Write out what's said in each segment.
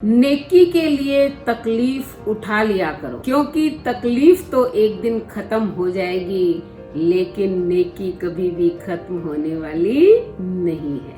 नेकी के लिए तकलीफ उठा लिया करो, क्योंकि तकलीफ तो एक दिन खत्म हो जाएगी, लेकिन नेकी कभी भी खत्म होने वाली नहीं है।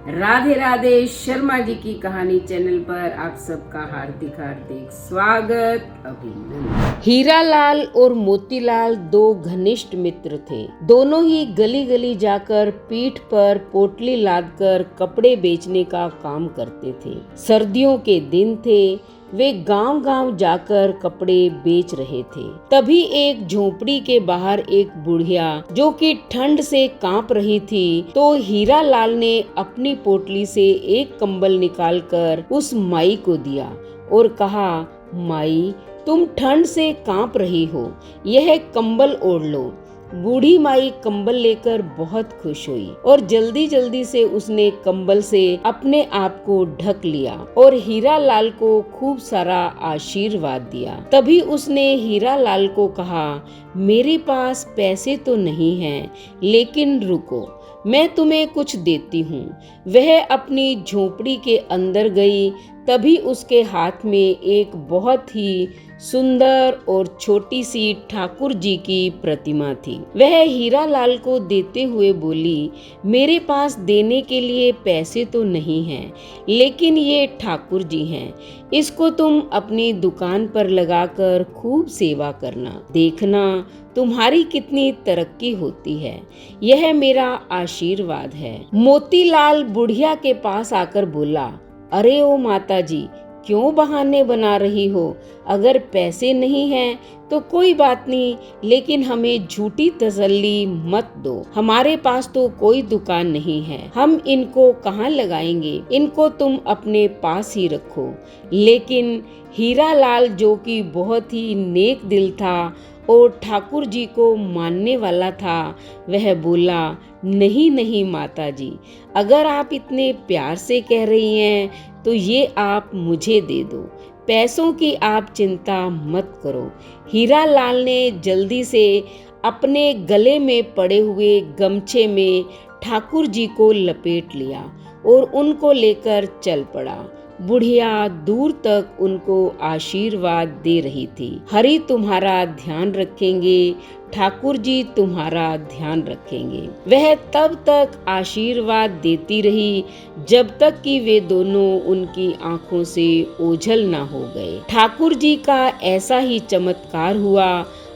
राधे राधे। शर्मा जी की कहानी चैनल पर आप सबका हार्दिक हार्दिक स्वागत, अभिनंदन। हीरालाल और मोतीलाल दो घनिष्ठ मित्र थे। दोनों ही गली गली जाकर पीठ पर पोटली लादकर कपड़े बेचने का काम करते थे। सर्दियों के दिन थे, वे गांव गांव जाकर कपड़े बेच रहे थे। तभी एक झोपड़ी के बाहर एक बुढ़िया, जो कि ठंड से कांप रही थी, तो हीरालाल ने अपनी पोटली से एक कंबल निकालकर उस माई को दिया और कहा, माई, तुम ठंड से कांप रही हो, यह कंबल ओढ़ लो। बूढ़ी माई कंबल लेकर बहुत खुश हुई और जल्दी जल्दी से उसने कंबल से अपने आप को ढक लिया और हीरालाल को खूब सारा आशीर्वाद दिया। तभी उसने हीरालाल को कहा, मेरे पास पैसे तो नहीं हैं, लेकिन रुको, मैं तुम्हें कुछ देती हूँ। वह अपनी झोपड़ी के अंदर गई। तभी उसके हाथ में एक बहुत ही सुंदर और छोटी सी ठाकुर जी की प्रतिमा थी। वह हीरालाल को देते हुए बोली, मेरे पास देने के लिए पैसे तो नहीं हैं, लेकिन ये ठाकुर जी हैं, इसको तुम अपनी दुकान पर लगाकर खूब सेवा करना, देखना तुम्हारी कितनी तरक्की होती है। यह मेरा आशीर्वाद है। मोतीलाल बुढ़िया के पास आकर बोला, अरे ओ माता जी, क्यों बहाने बना रही हो? अगर पैसे नहीं हैं तो कोई बात नहीं, लेकिन हमें झूठी तसल्ली मत दो। हमारे पास तो कोई दुकान नहीं है, हम इनको कहाँ लगाएंगे? इनको तुम अपने पास ही रखो। लेकिन हीरालाल, जो कि बहुत ही नेक दिल था और ठाकुर जी को मानने वाला था, वह बोला, नहीं नहीं माता जी, अगर आप इतने प्यार से कह रही हैं तो ये आप मुझे दे दो, पैसों की आप चिंता मत करो। हीरालाल ने जल्दी से अपने गले में पड़े हुए गमछे में ठाकुर जी को लपेट लिया और उनको लेकर चल पड़ा। बुढ़िया दूर तक उनको आशीर्वाद दे रही थी। हरि तुम्हारा ध्यान रखेंगे, ठाकुर जी तुम्हारा ध्यान रखेंगे। वह तब तक आशीर्वाद देती रही जब तक कि वे दोनों उनकी आंखों से ओझल ना हो गए। ठाकुर जी का ऐसा ही चमत्कार हुआ।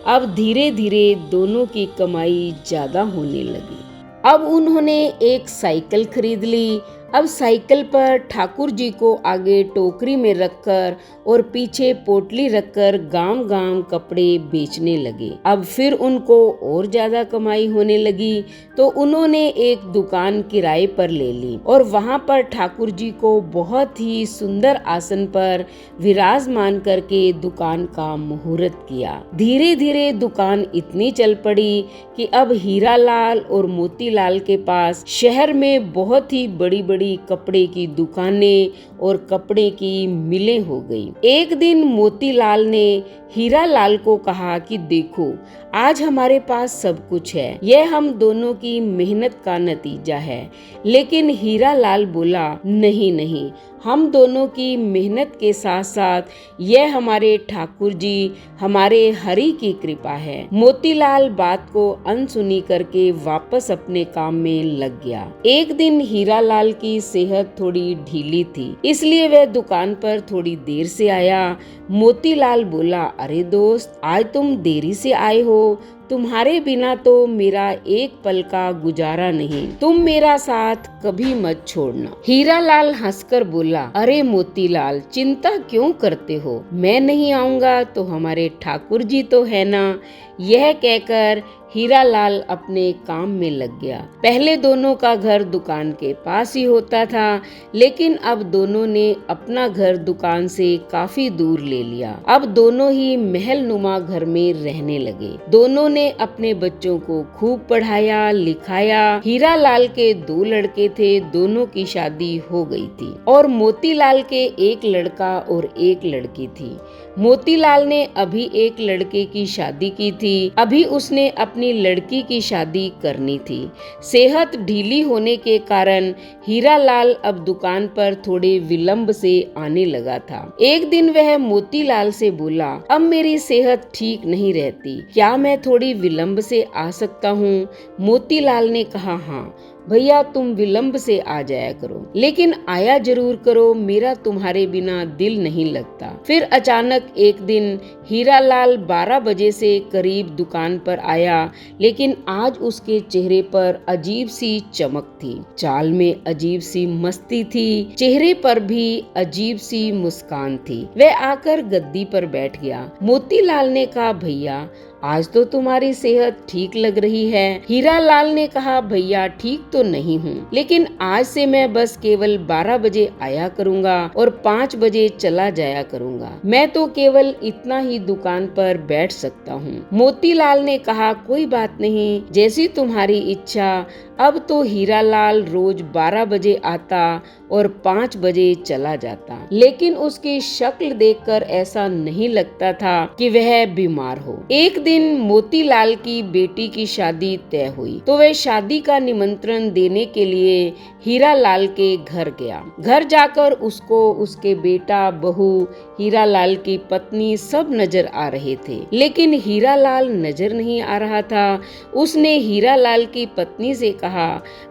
अब धीरे धीरे दोनों की कमाई ज्यादा होने लगी। अब उन्होंने एक साइकिल खरीद ली। अब साइकिल पर ठाकुर जी को आगे टोकरी में रखकर और पीछे पोटली रखकर गांव गांव कपड़े बेचने लगे। अब फिर उनको और ज्यादा कमाई होने लगी, तो उन्होंने एक दुकान किराए पर ले ली और वहां पर ठाकुर जी को बहुत ही सुंदर आसन पर विराजमान करके दुकान का मुहूर्त किया। धीरे धीरे दुकान इतनी चल पड़ी कि अब हीरालाल और मोतीलाल के पास शहर में बहुत ही बड़ी बड़ी कपड़े की दुकानें और कपड़े की मिलें हो गई। एक दिन मोतीलाल ने हीरालाल को कहा कि देखो, आज हमारे पास सब कुछ है, यह हम दोनों की मेहनत का नतीजा है। लेकिन हीरालाल बोला, नहीं नहीं, हम दोनों की मेहनत के साथ साथ यह हमारे ठाकुर जी, हमारे हरि की कृपा है। मोतीलाल बात को अनसुनी करके वापस अपने काम में लग गया। एक दिन हीरालाल की सेहत थोड़ी ढीली थी, इसलिए वह दुकान पर थोड़ी देर से आया। मोतीलाल बोला, अरे दोस्त, आज तुम देरी से आए हो, तुम्हारे बिना तो मेरा एक पल का गुजारा नहीं, तुम मेरा साथ कभी मत छोड़ना। हीरालाल हंसकर बोला, अरे मोतीलाल, चिंता क्यों करते हो, मैं नहीं आऊंगा तो हमारे ठाकुर जी तो है ना। यह कहकर हीरालाल अपने काम में लग गया। पहले दोनों का घर दुकान के पास ही होता था, लेकिन अब दोनों ने अपना घर दुकान से काफी दूर ले लिया। अब दोनों ही महल नुमा घर में रहने लगे। दोनों ने अपने बच्चों को खूब पढ़ाया लिखाया। हीरालाल के दो लड़के थे, दोनों की शादी हो गई थी और मोतीलाल के एक लड़का और एक लड़की थी। मोतीलाल ने अभी एक लड़के की शादी की थी थी, अभी उसने अपनी लड़की की शादी करनी थी। सेहत ढीली होने के कारण हीरालाल अब दुकान पर थोड़े विलंब से आने लगा था। एक दिन वह मोतीलाल से बोला, अब मेरी सेहत ठीक नहीं रहती, क्या मैं थोड़ी विलंब से आ सकता हूँ? मोतीलाल ने कहा, हाँ भैया, तुम विलंब से आ जाया करो, लेकिन आया जरूर करो, मेरा तुम्हारे बिना दिल नहीं लगता। फिर अचानक एक दिन हीरालाल 12 बजे से करीब दुकान पर आया, लेकिन आज उसके चेहरे पर अजीब सी चमक थी, चाल में अजीब सी मस्ती थी, चेहरे पर भी अजीब सी मुस्कान थी। वह आकर गद्दी पर बैठ गया। मोतीलाल ने कहा, भैया आज तो तुम्हारी सेहत ठीक लग रही है। हीरालाल ने कहा, भैया ठीक तो नहीं हूँ, लेकिन आज से मैं बस केवल 12 बजे आया करूँगा और 5 बजे चला जाया करूँगा। मैं तो केवल इतना ही दुकान पर बैठ सकता हूँ। मोतीलाल ने कहा, कोई बात नहीं, जैसी तुम्हारी इच्छा। अब तो हीरालाल रोज 12 बजे आता और 5 बजे चला जाता, लेकिन उसकी शक्ल देखकर ऐसा नहीं लगता था कि वह बीमार हो। एक दिन मोतीलाल की बेटी की शादी तय हुई, तो वह शादी का निमंत्रण देने के लिए हीरालाल के घर गया। घर जाकर उसको उसके बेटा, बहू, हीरालाल की पत्नी सब नजर आ रहे थे, लेकिन हीरालाल नजर नहीं आ रहा था। उसने हीरालाल की पत्नी से कहा,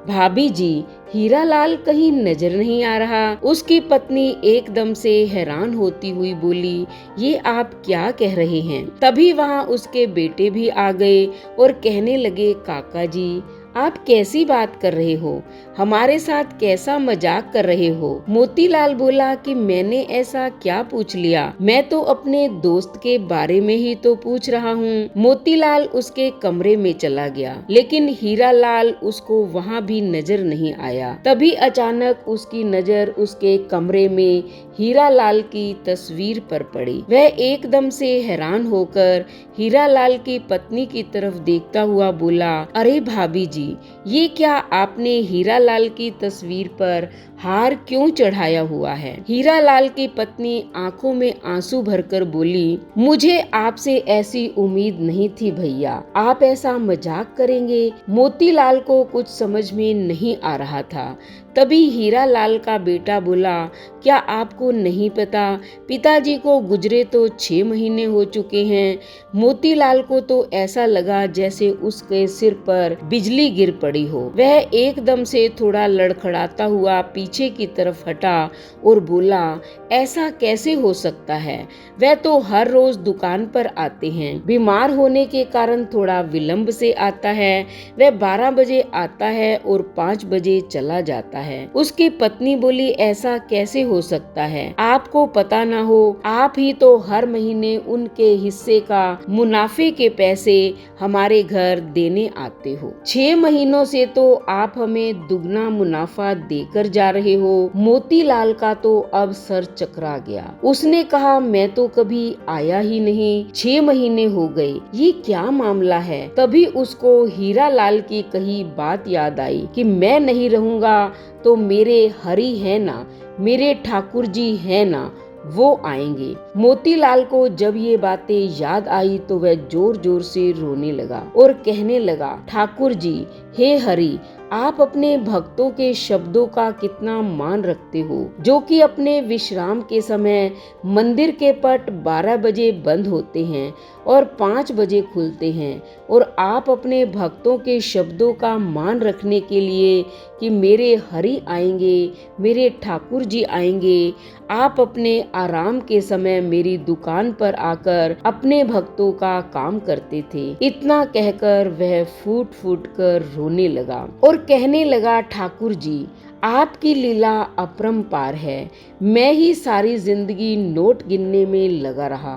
भाभी जी, हीरालाल कहीं नजर नहीं आ रहा। उसकी पत्नी एकदम से हैरान होती हुई बोली, ये आप क्या कह रहे हैं? तभी वहाँ उसके बेटे भी आ गए और कहने लगे, काका जी, आप कैसी बात कर रहे हो? हमारे साथ कैसा मजाक कर रहे हो? मोतीलाल बोला कि मैंने ऐसा क्या पूछ लिया, मैं तो अपने दोस्त के बारे में ही तो पूछ रहा हूँ। मोतीलाल उसके कमरे में चला गया, लेकिन हीरालाल उसको वहाँ भी नजर नहीं आया। तभी अचानक उसकी नजर उसके कमरे में हीरालाल की तस्वीर पर पड़ी। वह एकदम से हैरान होकर हीरालाल की पत्नी की तरफ देखता हुआ बोला, अरे भाभी जी, ये क्या आपने हीरालाल की तस्वीर पर हार क्यों चढ़ाया हुआ है? हीरालाल की पत्नी आंखों में आंसू भरकर बोली, मुझे आपसे ऐसी उम्मीद नहीं थी भैया, आप ऐसा मजाक करेंगे? मोतीलाल को कुछ समझ में नहीं आ रहा था। तभी हीरालाल का बेटा बोला, क्या आपको नहीं पता, पिताजी को गुजरे तो 6 महीने हो चुके हैं। मोतीलाल को तो ऐसा लगा जैसे उसके सिर पर बिजली गिर पड़ी हो। वह एकदम से थोड़ा लड़खड़ाता हुआ पीछे की तरफ हटा और बोला, ऐसा कैसे हो सकता है? वह तो हर रोज दुकान पर आते हैं, बीमार होने के कारण थोड़ा विलंब से आता है। वह 12 बजे आता है और 5 बजे चला जाता है। उसकी पत्नी बोली, ऐसा कैसे हो सकता है? आपको पता ना हो, आप ही तो हर महीने उनके हिस्से का मुनाफे के पैसे हमारे घर देने आते हो। 6 महीनों से तो आप हमें दुगना मुनाफा देकर जा रहे हो। मोतीलाल का तो अब सर चकरा गया। उसने कहा, मैं तो कभी आया ही नहीं, 6 महीने हो गए, ये क्या मामला है? तभी उसको हीरालाल की कही बात याद आई कि मैं नहीं रहूंगा तो मेरे हरि है ना, मेरे ठाकुर जी है ना, वो आएंगे। मोतीलाल को जब ये बातें याद आई तो वह जोर जोर से रोने लगा और कहने लगा, ठाकुर जी, हे हरि, आप अपने भक्तों के शब्दों का कितना मान रखते हो, जो कि अपने विश्राम के समय मंदिर के पट 12 बजे बंद होते हैं और 5 बजे खुलते हैं, और आप अपने भक्तों के शब्दों का मान रखने के लिए कि मेरे हरि आएंगे, मेरे ठाकुर जी आएंगे, आप अपने आराम के समय मेरी दुकान पर आकर अपने भक्तों का काम करते थे। इतना कहकर वह फूट फूट कर रोने लगा और कहने लगा, ठाकुर जी, आपकी लीला अपरंपार है। मैं ही सारी जिंदगी नोट गिनने में लगा रहा।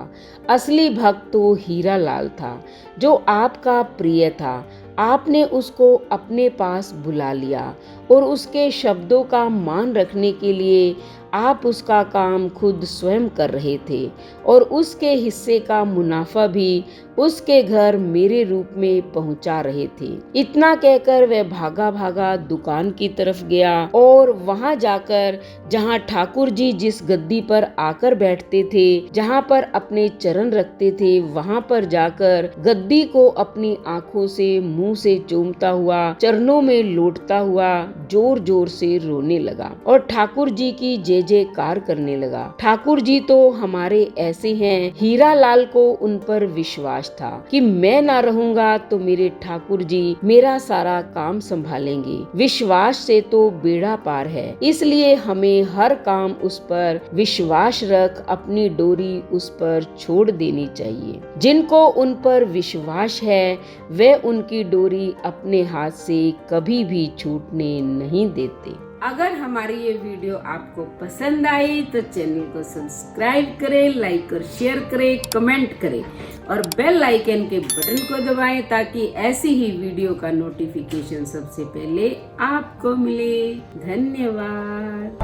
असली भक्त तो हीरालाल था, जो आपका प्रिय था। आपने उसको अपने पास बुला लिया और उसके शब्दों का मान रखने के लिए आप उसका काम खुद स्वयं कर रहे थे और उसके हिस्से का मुनाफा भी उसके घर मेरे रूप में पहुंचा रहे थे। इतना कहकर वह भागा भागा दुकान की तरफ गया और वहां जाकर जहां ठाकुर जी जिस गद्दी पर आकर बैठते थे, जहां पर अपने चरण रखते थे, वहां पर जाकर गद्दी को अपनी आंखों से मुंह से चूमता हुआ, चरणों में लौटता हुआ जोर जोर से रोने लगा और ठाकुर जी की जय जयकार करने लगा। ठाकुर जी तो हमारे ऐसे हैं, हीरा लाल को उन पर विश्वास था कि मैं ना रहूंगा तो मेरे ठाकुर जी मेरा सारा काम संभालेंगे। विश्वास से तो बेड़ा पार है, इसलिए हमें हर काम उस पर विश्वास रख अपनी डोरी उस पर छोड़ देनी चाहिए। जिनको उन पर विश्वास है वे उनकी डोरी अपने हाथ से कभी भी छूटने नहीं देते। अगर हमारी ये वीडियो आपको पसंद आई तो चैनल को सब्सक्राइब करें, लाइक और शेयर करें, कमेंट करें और बेल आइकन के बटन को दबाएं ताकि ऐसी ही वीडियो का नोटिफिकेशन सबसे पहले आपको मिले। धन्यवाद।